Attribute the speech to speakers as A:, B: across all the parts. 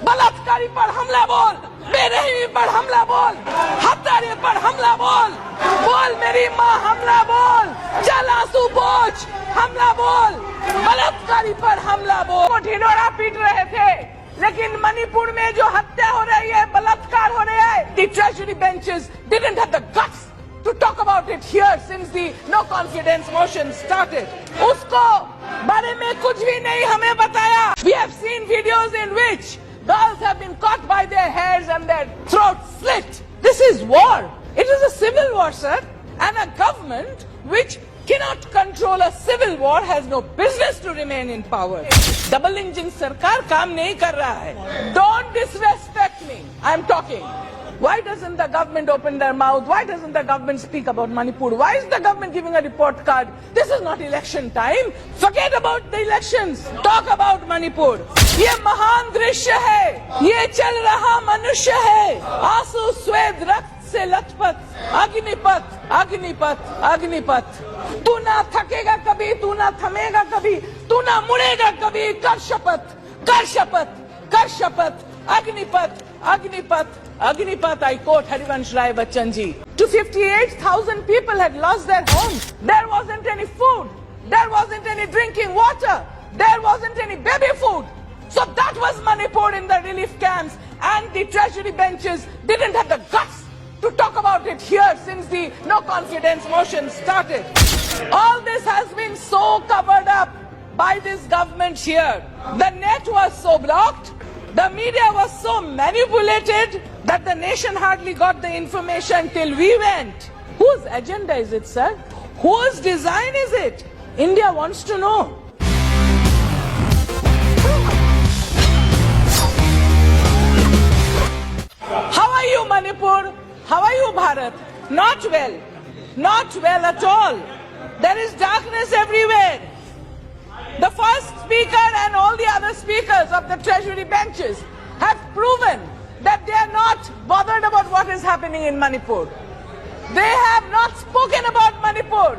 A: बलात्कारी पर हमला बोल, बेरहमी पर हमला बोल, हत्यारे पर हमला बोल, बोल मेरी माँ हमला बोल, चल आंसू पोंछ हमला बोल, बलात्कारी पर हमला बोल। वो ढिंढोरा पीट रहे थे, लेकिन मणिपुर में जो हत्या हो रही है, बलात्कार हो रहा है, the treasury benches didn't have the guts to talk about it here since the no confidence motion started. उसको बारे में कुछ भी नहीं हमें बताया. We have seen videos in which girls have been caught by their hairs and their throats slit. This is war. It is a civil war, sir. And a government which cannot control a civil war has no business to remain in power. Double engine sarkar kaam nahi kar raha hai. Don't disrespect me. I am talking. Why doesn't the government open their mouth? Why doesn't the government speak about Manipur? Why is the government giving a report card? This is not election time. Forget about the elections. Talk about Manipur. ये महान दृश्य है. ये चल रहा मनुष्य है. आंसू स्वेद रक्त से लथपथ. अग्निपथ, अग्निपथ, अग्निपथ. तू ना थकेगा कभी, तू ना थमेगा कभी, तू ना मुड़ेगा कभी. कर शपथ, कर शपथ, कर शपथ. Agnipath, Agnipath, Agnipath, I quote Harivansh Rai Bachchan ji. 258,000 people had lost their homes. There wasn't any food. There wasn't any drinking water. There wasn't any baby food. So that was Manipur in the relief camps. And the treasury benches didn't have the guts to talk about it here since the no confidence motion started. All this has been so covered up by this government here. The net was so blocked. The media was so manipulated that the nation hardly got the information till we went. Whose agenda is it, sir? Whose design is it? India wants to know. How are you, Manipur? How are you, Bharat? Not well. Not well at all. There is darkness everywhere. The first speaker and all the other speakers of the treasury benches have proven that they are not bothered about what is happening in Manipur. They have not spoken about Manipur.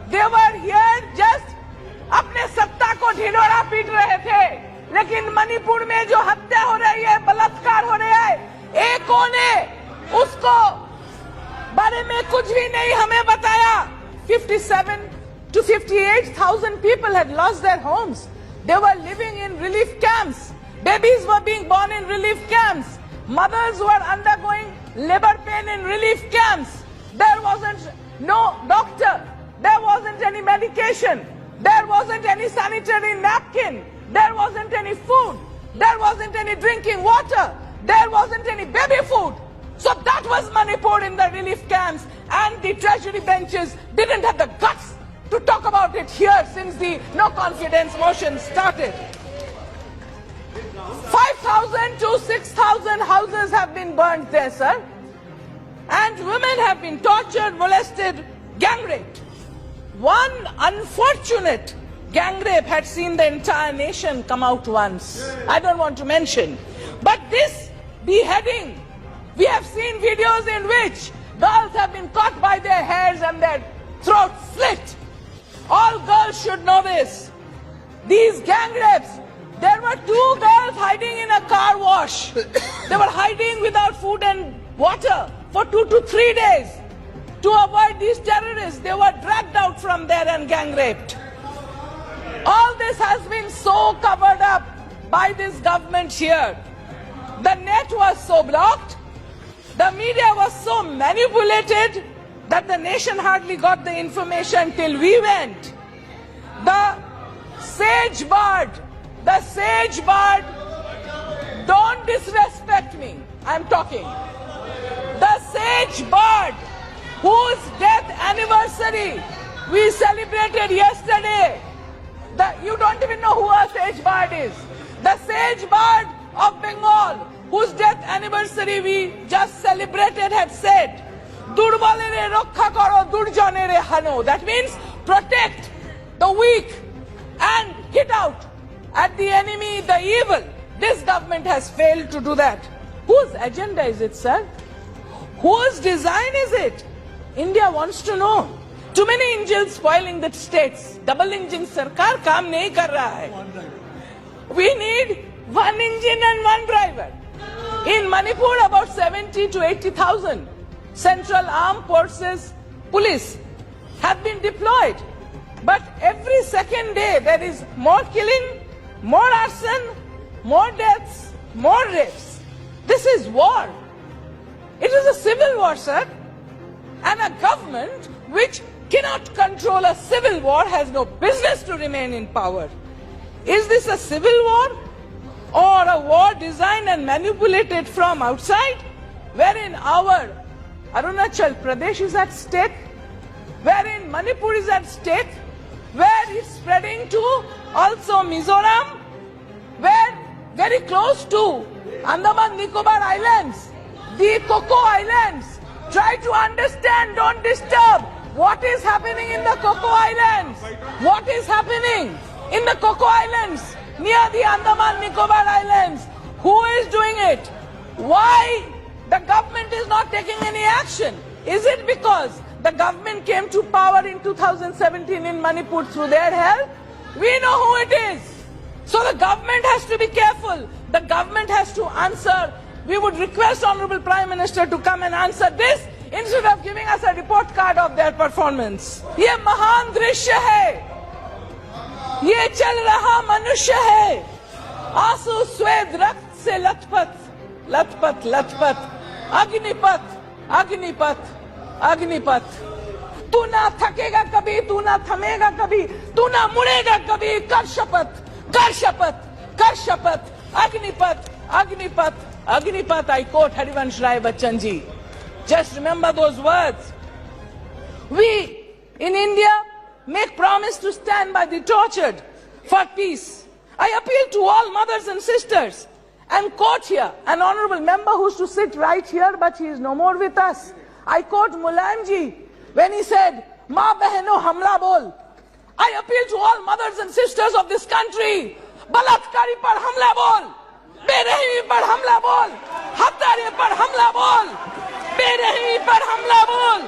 A: They were here just अपने सत्ता को ढिंढोरा पीट रहे थे. लेकिन मणिपुर में जो हत्या हो रही है, बलात्कार हो रहा है, एक कोने उसको बारे में कुछ भी नहीं हमें बताया. 57 to 58,000 people had lost their homes. They were living in relief camps. Babies were being born in relief camps. Mothers were undergoing labor pain in relief camps. There wasn't no doctor. There wasn't any medication. There wasn't any sanitary napkin. There wasn't any food. There wasn't any drinking water. There wasn't any baby food. So that was Manipur in the relief camps. And the treasury benches didn't have the guts to talk about it here since the no confidence motion started. 5,000 to 6,000 houses have been burned there, sir. And women have been tortured, molested, gang raped. One unfortunate gang rape had seen the entire nation come out once. I don't want to mention. But this beheading, we have seen videos in which girls have been caught by their hairs and their throats slit. All girls should know this. These gang rapes, there were 2 girls hiding in a car wash. They were hiding without food and water for 2 to 3 days. To avoid these terrorists, they were dragged out from there and gang raped. All this has been so covered up by this government here. The net was so blocked. The media was so manipulated that the nation hardly got the information till we went. The sage bird, don't disrespect me, I'm talking. The sage bird, whose death anniversary we celebrated yesterday. You don't even know who a sage bird is. The sage bird of Bengal, whose death anniversary we just celebrated, had said, Durbalere rokha karo, durjanere hano. That means protect the weak and hit out at the enemy, the evil. This government has failed to do that. Whose agenda is it, sir? Whose design is it? India wants to know. Too many engines spoiling the states. Double engine sarkar kaam nahi kar raha hai. We need one engine and one driver. In Manipur, about 70 to 80,000 Central Armed Forces police have been deployed. But every second day there is more killing, more arson, more deaths, more rapes. This is war. It is a civil war, sir. And a government which cannot control a civil war has no business to remain in power. Is this a civil war or a war designed and manipulated from outside, wherein our Arunachal Pradesh is at stake, wherein Manipur is at stake, where it's spreading to also Mizoram, where very close to Andaman Nicobar Islands, the Coco Islands. Try to understand, don't disturb. What is happening in the Coco Islands? What is happening in the Coco Islands near the Andaman Nicobar Islands? Who is doing it? Why the government is not taking any action? Is it because the government came to power in 2017 in Manipur through their help? We know who it is. So the government has to be careful. The government has to answer. We would request Honorable Prime Minister to come and answer this instead of giving us a report card of their performance. ये महान दृश्य है, ये चल रहा मनुष्य है, आंसू स्वेद रक्त से लथपथ, लथपथ, लथपथ, अग्निपथ, अग्निपथ, अग्निपथ. तू ना थकेगा कभी, तू ना थमेगा कभी, तू ना मुड़ेगा कभी. कर शपथ, कर शपथ, कर शपथ. Agnipath, Agnipath, Agnipath. I quote Harivansh Rai Bachchan ji. Just remember those words. We in India make promise to stand by the tortured for peace. I appeal to all mothers and sisters and quote here an honorable member who used to sit right here, but he is no more with us. I quote Mulayam ji when he said, "Ma behno hamla bol." I appeal to all mothers and sisters of this country. Balatkari par hamla bol. बेरहमी पर हमला बोल, हत्यारे पर हमला बोल, बेरहमी पर हमला बोल,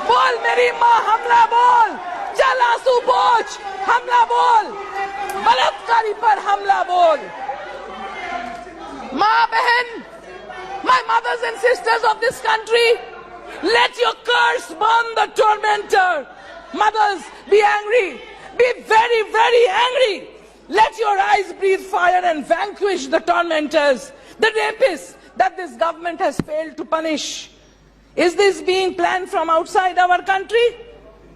A: बोल मेरी माँ हमला बोल, चल आंसू पोंछ हमला बोल, बलात्कारी पर हमला बोल. माँ बहन, my mothers and sisters of this country, let your curse burn the tormentor. Mothers, be angry, be very, very angry. Let your eyes breathe fire and vanquish the tormentors, the rapists that this government has failed to punish. Is this being planned from outside our country?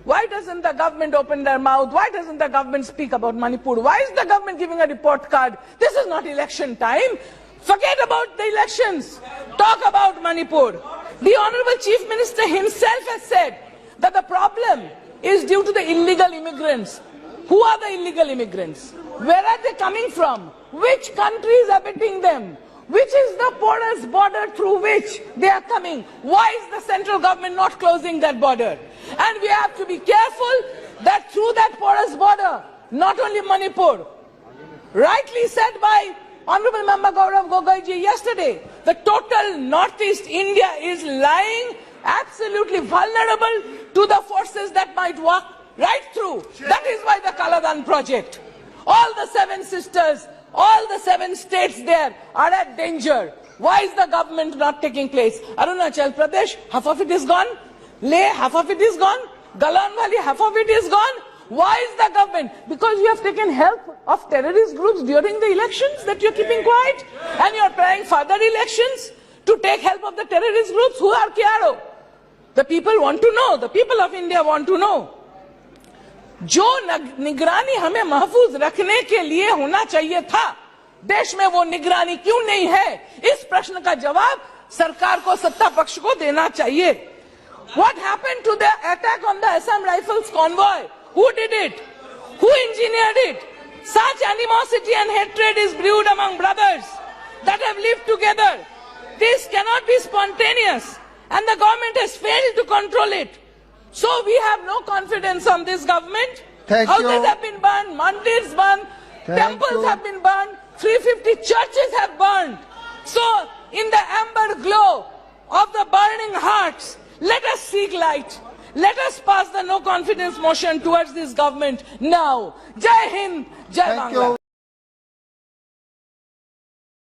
A: Why doesn't the government open their mouth? Why doesn't the government speak about Manipur? Why is the government giving a report card? This is not election time. Forget about the elections. Talk about Manipur. The Honorable Chief Minister himself has said that the problem is due to the illegal immigrants. Who are the illegal immigrants? Where are they coming from? Which country is abetting them? Which is the porous border through which they are coming? Why is the central government not closing that border? And we have to be careful that through that porous border, not only Manipur, rightly said by Honorable Member Gaurav Gogoi ji yesterday, the total Northeast India is lying absolutely vulnerable to the forces that might walk right through. That is why the Kaladan project. All the 7 sisters, all the 7 states there are at danger. Why is the government not taking place? Arunachal Pradesh, half of it is gone. Leh, half of it is gone. Galan Valley, half of it is gone. Why is the government? Because you have taken help of terrorist groups during the elections that you're keeping quiet, and you're planning further elections to take help of the terrorist groups. Who are Kiaro? The people want to know. The people of India want to know. जो निगरानी हमें महफूज रखने के लिए होना चाहिए था, देश में वो निगरानी क्यों नहीं है? इस प्रश्न का जवाब सरकार को, सत्ता पक्ष को देना चाहिए. What happened to the attack on the Assam Rifles convoy? Who did it? Who engineered it? Such animosity and hatred is brewed among brothers that have lived together. This cannot be spontaneous, and the government has failed to control it. So we have no confidence on this government. Houses have been burned, mandirs burned, temples have been burned, 350 churches have burned. So in the amber glow of the burning hearts, let us seek light. Let us pass the no confidence motion towards this government now. Jai Hind, Jai Bangla.